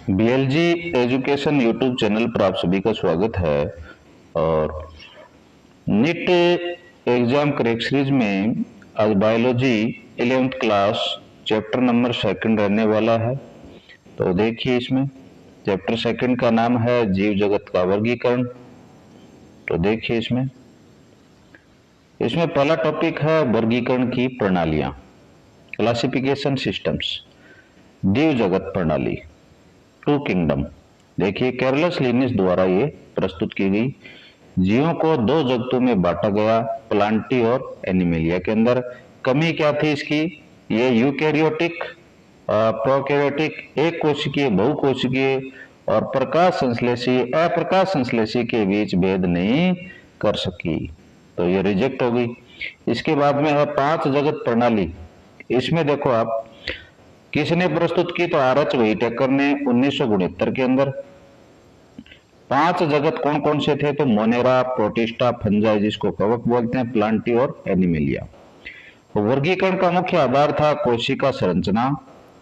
बीएलजी education YouTube channel पर आप सभी का स्वागत है। और नीट एग्जाम क्रैक सीरीज में आज biology 11th class chapter number 2 रहने वाला है। तो देखिए, इसमें चैप्टर 2 का नाम है जीव जगत का वर्गीकरण। तो देखिए, इसमें पहला टॉपिक है वर्गीकरण की प्रणालियां, क्लासिफिकेशन सिस्टम्स, जीव जगत प्रणाली, टू किंगडम। देखिए, कैरलस लिनिस द्वारा ये प्रस्तुत की गई। जीवों को दो जगतों में बांटा गया, प्लांटी और एनिमेलिया के अंदर। कमी क्या थी इसकी? ये यूकैरियोटिक, प्रोकैरियोटिक, एक कोशिकीय, बहुकोशिकीय और प्रकाश संश्लेषी, अप्रकाश संश्लेषी के बीच भेद नहीं कर सकी, तो ये रिजेक्ट हो गई। इसके बाद में है 5 जगत प्रणाली। इसमें देखो आप, किसने प्रस्तुत की? तो आरएच व्हिटेकर ने 1969 के अंदर। 5 जगत कौन कौन से थे? तो मोनेरा, प्रोटिस्टा, फंजाई जिसको कवक बोलते हैं, प्लांटी और एनिमेलिया। वर्गीकरण का मुख्य आधार था कोशिका संरचना,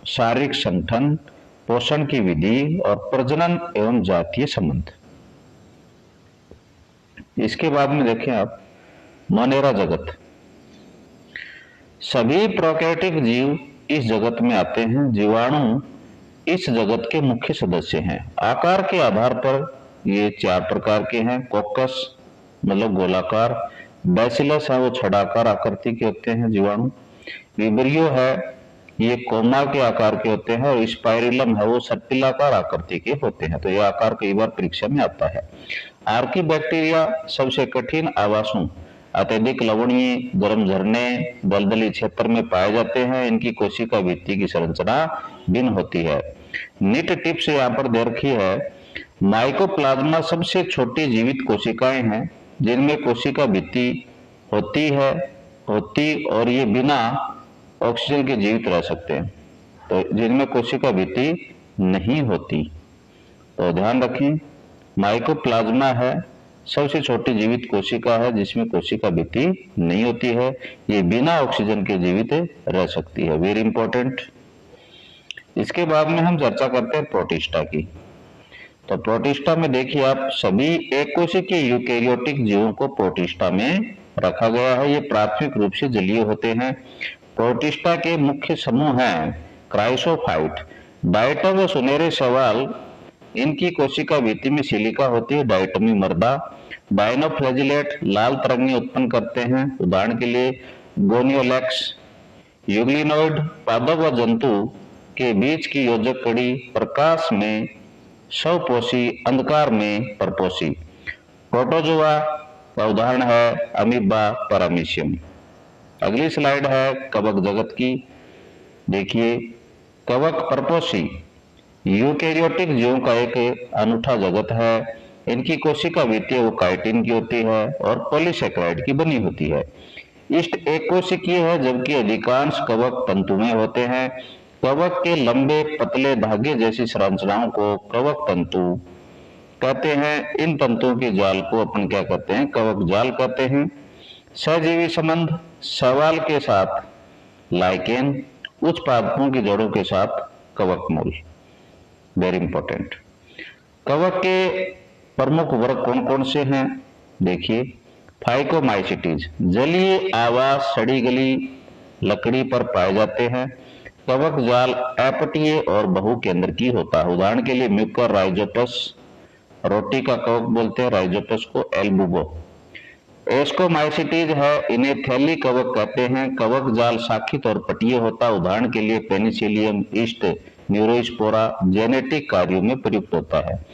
शारीरिक संगठन, पोषण की विधि और प्रजनन एवं जातीय संबंध। इसके बाद में देखें आप, मोनेरा जगत। सभी प्रोकैरियोटिक जीव इस जगत में आते हैं। जीवाणु इस जगत के मुख्य सदस्य हैं। आकार के आधार पर ये 4 प्रकार के हैं। कोकस मतलब गोलाकार, बैसिलस है वो छड़ाकार आकृति के होते हैं जीवाणु, विब्रियो है ये कोमा के आकार के होते हैं, और स्पाइरिलम है वो सट्टिलाकार आकृति के होते हैं। तो यह आकार कई बार परीक्षा में आता है। आर्की बैक्टीरिया सबसे कठिन आवासों, अत्यधिक लवणीय, गर्म झरने, दलदली क्षेत्र में पाए जाते हैं। इनकी कोशिका भित्ति की संरचना भिन्न होती है। नीट टिप्स यहाँ पर दे रखी है। माइकोप्लाज्मा सबसे छोटी जीवित कोशिकाएं हैं जिनमें कोशिका भित्ति होती और ये बिना ऑक्सीजन के जीवित रह सकते हैं। तो जिनमें कोशिका भित्ति नहीं होती, तो ध्यान रखें, माइकोप्लाज्मा है सबसे छोटी जीवित कोशिका है जिसमें कोशिका भित्ति नहीं होती है। ये बिना ऑक्सीजन के जीवित रह सकती है, वेरी इंपॉर्टेंट। इसके बाद में हम चर्चा करते हैं प्रोटिस्टा की। तो प्रोटिस्टा में देखिए आप, सभी एक कोशिकीय यूकैरियोटिक जीवों को प्रोटिस्टा में रखा गया है। ये प्राथमिक रूप से जलीय होते हैं। प्रोटिस्टा के मुख्य समूह हैं क्राइसोफाइट, डायटम व सुनहरे शैवाल, इनकी कोशिका भित्ति में सिलिका होती है, डायटमी मर्दा। डायनोफ्लैजिलेट लाल तरंगें उत्पन्न करते हैं, उदाहरण के लिए गोनियोलैक्स। यूग्लिनोइड पादप व जंतु के बीच की योजक कड़ी, प्रकाश में स्वपोषी, अंधकार में परपोषी। प्रोटोजोआ का उदाहरण है अमीबा, पैरामीशियम। अगली स्लाइड है कवक जगत की। देखिए, कवक परपोषी यूकैरियोटिक जीवों का एक अनूठा जगत है। इनकी कोशिका भित्ति वो काइटिन की होती है और पॉलीसेकेराइड की बनी होती है। इष्ट एक कोशिकीय है जबकि अधिकांश कवक तंतुमय होते हैं। कवक के लंबे पतले धागे जैसी संरचनाओं को कवक तंतु कहते हैं। इन तंतुओं के जाल को अपन क्या कहते हैं? कवक जाल कहते हैं। सहजीवी संबंध, शैवाल के साथ लाइकेन, उच्च पादपों की जड़ों के साथ कवक मूल, वेरी इंपॉर्टेंट। कवक के प्रमुख वर्ग कौन कौन से हैं? देखिए, फाइकोमाइसिटीज, जलीय आवास सड़ी गली लकड़ी पर पाए जाते हैं। कवक जाल अपटीय और बहुकेंद्रकीय होता है, उदाहरण के लिए म्यूकर राइजोपस, रोटी का कवक बोलते हैं राइजोपस को, एल्बुबो। एस्कोमाइसिटीज है, इन्हें थैली कवक कहते हैं। कवक जाल शाखित और पटीय होता, उदाहरण के लिए पेनिसिलियम, ईस्ट, न्यूरोस्पोरा, जेनेटिक कार्यों में प्रयुक्त होता है।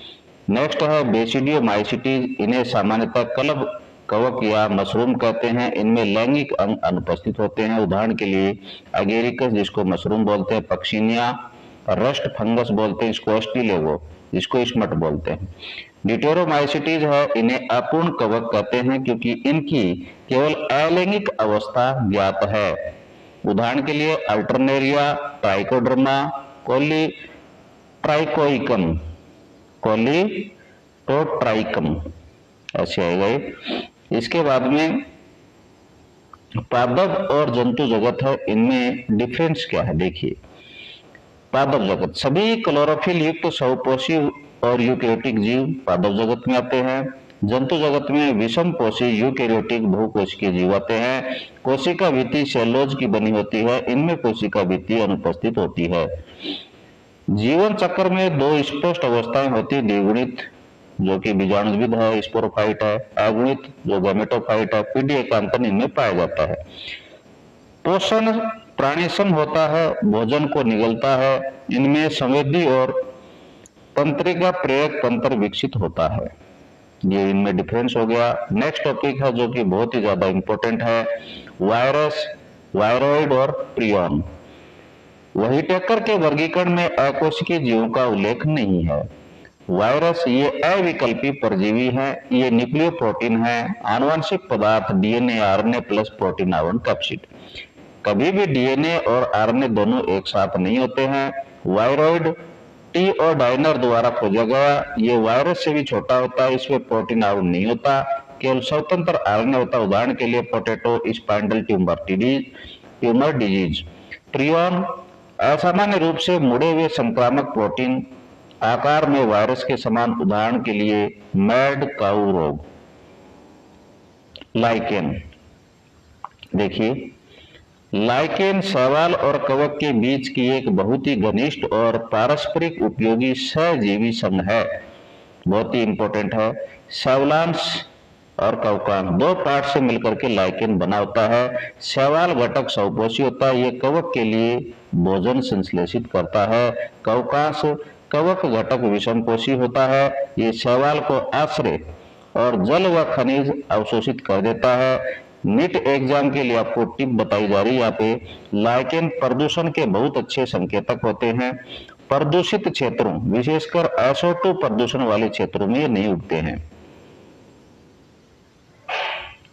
नेक्स्ट है बेसिडियोमाइसिटीज, इन्हें सामान्यतः कलब कवक या मशरूम कहते हैं। इनमें लैंगिक अंग अनुपस्थित होते हैं, उदाहरण के लिए अगेरिकस जिसको मशरूम बोलते हैं, पक्सिनिया, रस्ट फंगस बोलते हैं इसको, एस्टिलेगो जिसको स्मट बोलते हैं। डिटेरोमाइसिटीज है, इन्हें अपूर्ण कवक कहते हैं क्योंकि इनकी केवल अलैंगिक अवस्था ज्ञात है, उदाहरण के लिए अल्टरनेरिया, ट्राइकोडर्मा, कोलीटोट्राइकम ऐसे आएगा। इसके बाद में पादप और जंतु जगत है, इनमें डिफरेंस क्या है? देखिए, पादप जगत, सभी क्लोरोफिल युक्त बहुपोषी और यूकेरियोटिक जीव पादप जगत में आते हैं। जंतु जगत में विषम पोषी यूकेरियोटिक बहुकोशिकीय जीव आते हैं। कोशिका भित्ति सेलुलोज की बनी होती है, इनमें कोशिका भित्ति अनुपस्थित होती है। जीवन चक्र में दो स्पष्ट अवस्थाएं होती है, द्विगुणित जो कि बीजाणुविद है, स्पोरोफाइट है, अगुणित जो गैमेटोफाइट है, पीढ़ी एकांतन इनमें पाया जाता है। पोषण प्राणीसम होता है, भोजन को निगलता है, इनमें संवेदी और तंत्रिका प्रेरक तंत्र विकसित होता है। ये इनमें डिफरेंस हो गया। नेक्स्ट टॉपिक है जो कि बहुत ही ज्यादा इंपॉर्टेंट है, वायरस, वायरॉइड और प्रियन। व्हिटेकर के वर्गीकरण में अकोशिकीय जीवों का उल्लेख नहीं है। वायरस ये अविकल्पी परजीवी है, ये न्यूक्लियो प्रोटीन है, आनुवंशिक पदार्थ डीएनए आरएनए प्लस प्रोटीन आवरण कैप्सिड। कभी भी डीएनए और आरएनए दोनों एक साथ नहीं होते हैं। वायरॉइड टी और डाइनर द्वारा खोजा गया, ये वायरस से भी छोटा होता है, इसमें प्रोटीन आवरण नहीं होता, केवल स्वतंत्र आरएनए होता है। उदाहरण के लिए potato spindle tumour disease. Prion असामान्य रूप से मुड़े हुए संक्रामक प्रोटीन, आकार में वायरस के समान, उदाहरण के लिए मैड काऊ रोग। लाइकेन, देखिए लाइकेन शैवाल और कवक के बीच की एक बहुत ही घनिष्ठ और पारस्परिक उपयोगी सहजीवी संघ है, बहुत ही इंपॉर्टेंट है। शैवालांश और कवकांश दो पार्ट से मिलकर के लाइकेन बना होता है। शैवाल घटक बहुपोषी होता है, ये कवक के लिए भोजन संश्लेषित करता है। कवकांश कवक घटक विषमपोषी होता है, ये शैवाल को आश्रय और जल व खनिज अवशोषित कर देता है। नीट एग्जाम के लिए आपको टिप बताई जा रही है यहाँ पे, लाइकेन प्रदूषण के बहुत अच्छे संकेतक होते हैं। प्रदूषित क्षेत्रों, विशेषकर SO2 प्रदूषण वाले क्षेत्रों में ये नहीं उगते हैं।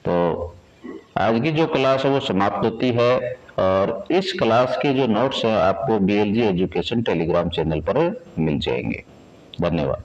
तो आज की जो क्लास है वो समाप्त होती है, और इस क्लास के जो नोट्स हैं आपको BLG एजुकेशन टेलीग्राम चैनल पर मिल जाएंगे। धन्यवाद।